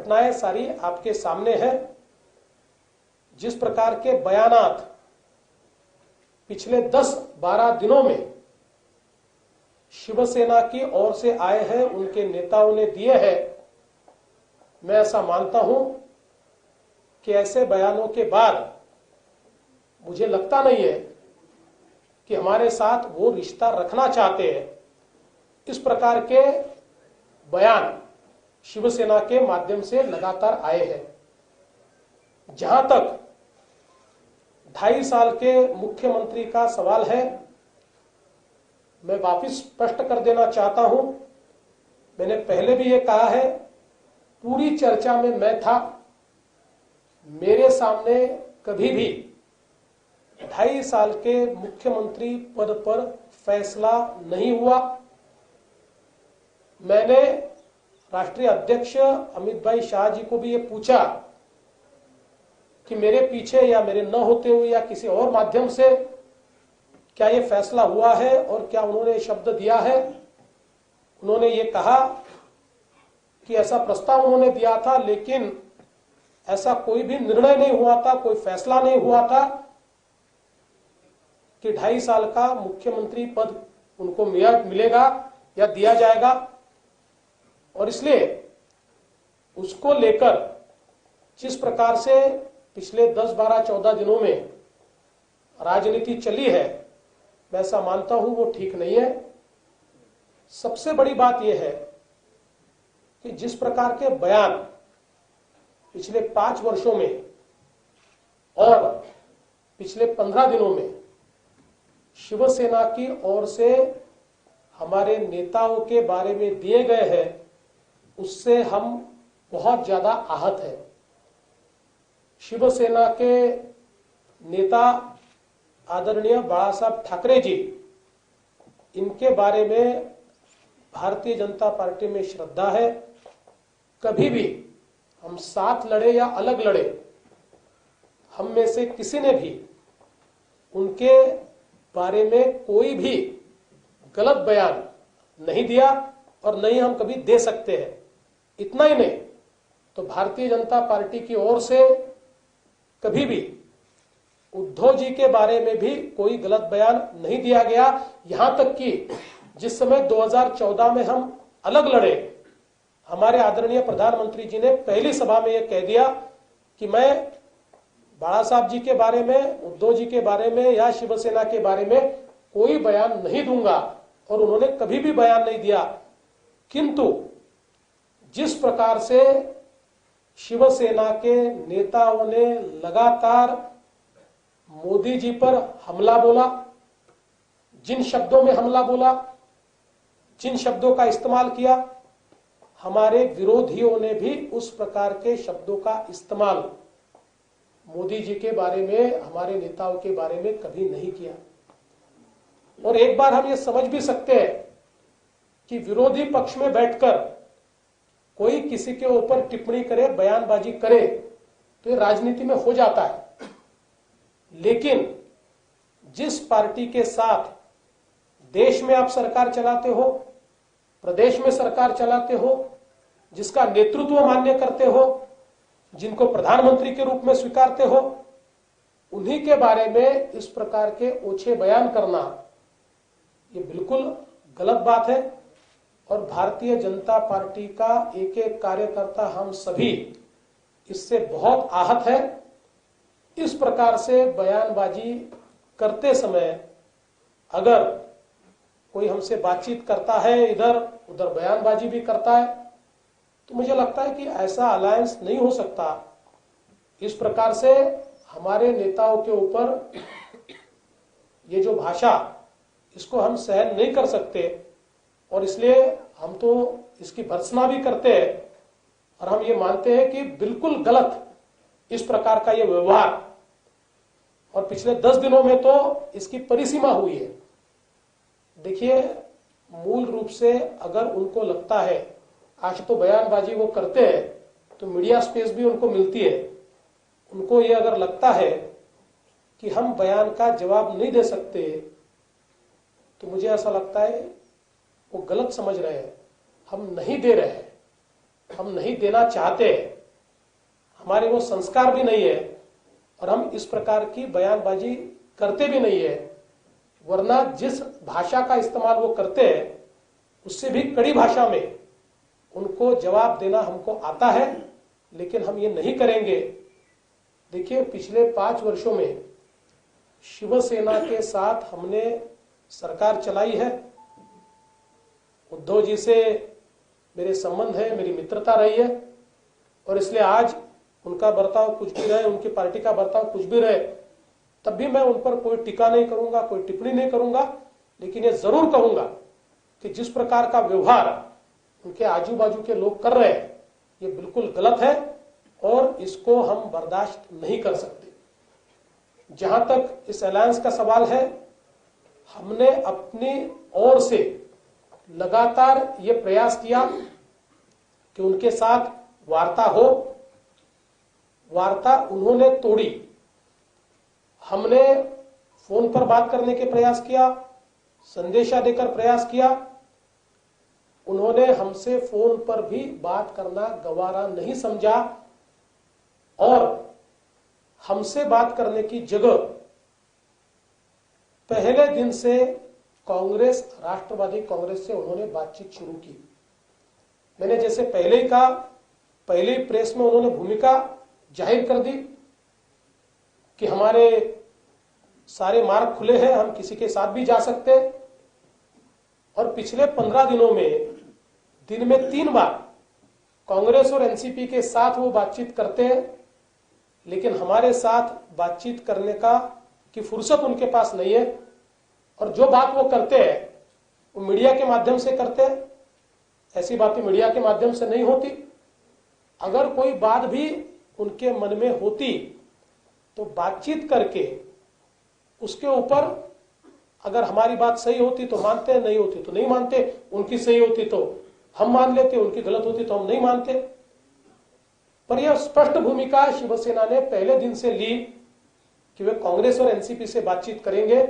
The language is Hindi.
घटनाएं सारी आपके सामने हैं। जिस प्रकार के बयानात पिछले 10-12 दिनों में शिवसेना की ओर से आए हैं, उनके नेताओं ने दिए हैं, मैं ऐसा मानता हूं कि ऐसे बयानों के बाद मुझे लगता नहीं है कि हमारे साथ वो रिश्ता रखना चाहते हैं। इस प्रकार के बयान शिवसेना के माध्यम से लगातार आए हैं। जहां तक 2.5 साल के मुख्यमंत्री का सवाल है, मैं वापिस स्पष्ट कर देना चाहता हूं, मैंने पहले भी ये कहा है, पूरी चर्चा में मैं था। मेरे सामने कभी भी 2.5 साल के मुख्यमंत्री पद पर फैसला नहीं हुआ। मैंने राष्ट्रीय अध्यक्ष अमित भाई शाह जी को भी ये पूछा कि मेरे पीछे या मेरे न होते हुए या किसी और माध्यम से क्या ये फैसला हुआ है और क्या उन्होंने शब्द दिया है। उन्होंने ये कहा कि ऐसा प्रस्ताव उन्होंने दिया था, लेकिन ऐसा कोई भी निर्णय नहीं हुआ था, कोई फैसला नहीं हुआ था कि 2.5 साल का मुख्यमंत्री पद उनको मिलेगा या दिया जाएगा। और इसलिए उसको लेकर जिस प्रकार से पिछले 10, 12, 14 दिनों में राजनीति चली है, मैं ऐसा मानता हूं वो ठीक नहीं है। सबसे बड़ी बात यह है कि जिस प्रकार के बयान पिछले 5 वर्षों में और पिछले 15 दिनों में शिवसेना की ओर से हमारे नेताओं के बारे में दिए गए हैं, उससे हम बहुत ज्यादा आहत हैं। शिवसेना के नेता आदरणीय बाला साहब ठाकरे जी, इनके बारे में भारतीय जनता पार्टी में श्रद्धा है। कभी भी हम साथ लड़े या अलग लड़े, हम में से किसी ने भी उनके बारे में कोई भी गलत बयान नहीं दिया और नहीं हम कभी दे सकते हैं। इतना ही नहीं तो भारतीय जनता पार्टी की ओर से कभी भी उद्धव जी के बारे में भी कोई गलत बयान नहीं दिया गया। यहां तक कि जिस समय 2014 में हम अलग लड़े, हमारे आदरणीय प्रधानमंत्री जी ने पहली सभा में यह कह दिया कि मैं बाला साहब जी के बारे में, उद्धव जी के बारे में या शिवसेना के बारे में कोई बयान नहीं दूंगा, और उन्होंने कभी भी बयान नहीं दिया। किंतु जिस प्रकार से शिवसेना के नेताओं ने लगातार मोदी जी पर हमला बोला, जिन शब्दों में हमला बोला, जिन शब्दों का इस्तेमाल किया, हमारे विरोधियों ने भी उस प्रकार के शब्दों का इस्तेमाल मोदी जी के बारे में, हमारे नेताओं के बारे में कभी नहीं किया। और एक बार हम ये समझ भी सकते हैं कि विरोधी पक्ष में बैठकर कोई किसी के ऊपर टिप्पणी करे, बयानबाजी करे, तो ये राजनीति में हो जाता है। लेकिन जिस पार्टी के साथ देश में आप सरकार चलाते हो, प्रदेश में सरकार चलाते हो, जिसका नेतृत्व मान्य करते हो, जिनको प्रधानमंत्री के रूप में स्वीकारते हो, उन्हीं के बारे में इस प्रकार के ओछे बयान करना ये बिल्कुल गलत बात है। और भारतीय जनता पार्टी का एक एक कार्यकर्ता, हम सभी इससे बहुत आहत है। इस प्रकार से बयानबाजी करते समय अगर कोई हमसे बातचीत करता है, इधर उधर बयानबाजी भी करता है, तो मुझे लगता है कि ऐसा अलायंस नहीं हो सकता। इस प्रकार से हमारे नेताओं के ऊपर ये जो भाषा, इसको हम सहन नहीं कर सकते, और इसलिए हम तो इसकी भर्त्सना भी करते हैं। और हम ये मानते हैं कि बिल्कुल गलत इस प्रकार का ये व्यवहार, और पिछले 10 दिनों में तो इसकी परिसीमा हुई है। देखिए, मूल रूप से अगर उनको लगता है, आज तो बयानबाजी वो करते हैं तो मीडिया स्पेस भी उनको मिलती है, उनको ये अगर लगता है कि हम बयान का जवाब नहीं दे सकते, तो मुझे ऐसा लगता है वो गलत समझ रहे हैं। हम नहीं दे रहे हैं, हम नहीं देना चाहते, हमारे वो संस्कार भी नहीं है और हम इस प्रकार की बयानबाजी करते भी नहीं है। वरना जिस भाषा का इस्तेमाल वो करते हैं उससे भी कड़ी भाषा में उनको जवाब देना हमको आता है, लेकिन हम ये नहीं करेंगे। देखिए, पिछले 5 वर्षों में शिवसेना के साथ हमने सरकार चलाई है। उद्धव जी से मेरे संबंध है, मेरी मित्रता रही है और इसलिए आज उनका बर्ताव कुछ भी रहे, उनकी पार्टी का बर्ताव कुछ भी रहे, तब भी मैं उन पर कोई टीका नहीं करूंगा, कोई टिप्पणी नहीं करूंगा। लेकिन ये जरूर कहूंगा कि जिस प्रकार का व्यवहार उनके आजू बाजू के लोग कर रहे हैं ये बिल्कुल गलत है और इसको हम बर्दाश्त नहीं कर सकते। जहां तक इस अलायंस का सवाल है, हमने अपनी ओर से लगातार ये प्रयास किया कि उनके साथ वार्ता हो। वार्ता उन्होंने तोड़ी। हमने फोन पर बात करने के प्रयास किया, संदेशा देकर प्रयास किया। उन्होंने हमसे फोन पर भी बात करना गवारा नहीं समझा और हमसे बात करने की जगह पहले दिन से कांग्रेस, राष्ट्रवादी कांग्रेस से उन्होंने बातचीत शुरू की। मैंने जैसे पहले ही कहा, पहले प्रेस में उन्होंने भूमिका जाहिर कर दी कि हमारे सारे मार्ग खुले हैं, हम किसी के साथ भी जा सकते हैं। और पिछले 15 दिनों में दिन में 3 बार कांग्रेस और एनसीपी के साथ वो बातचीत करते हैं, लेकिन हमारे साथ बातचीत करने की फुर्सत उनके पास नहीं है। और जो बात वो करते हैं वो मीडिया के माध्यम से करते हैं। ऐसी बातें मीडिया के माध्यम से नहीं होती। अगर कोई बात भी उनके मन में होती तो बातचीत करके उसके ऊपर अगर हमारी बात सही होती तो मानते, नहीं होती तो नहीं मानते। उनकी सही होती तो हम मान लेते, उनकी गलत होती तो हम नहीं मानते। पर यह स्पष्ट भूमिका शिवसेना ने पहले दिन से ली कि वे कांग्रेस और एनसीपी से बातचीत करेंगे।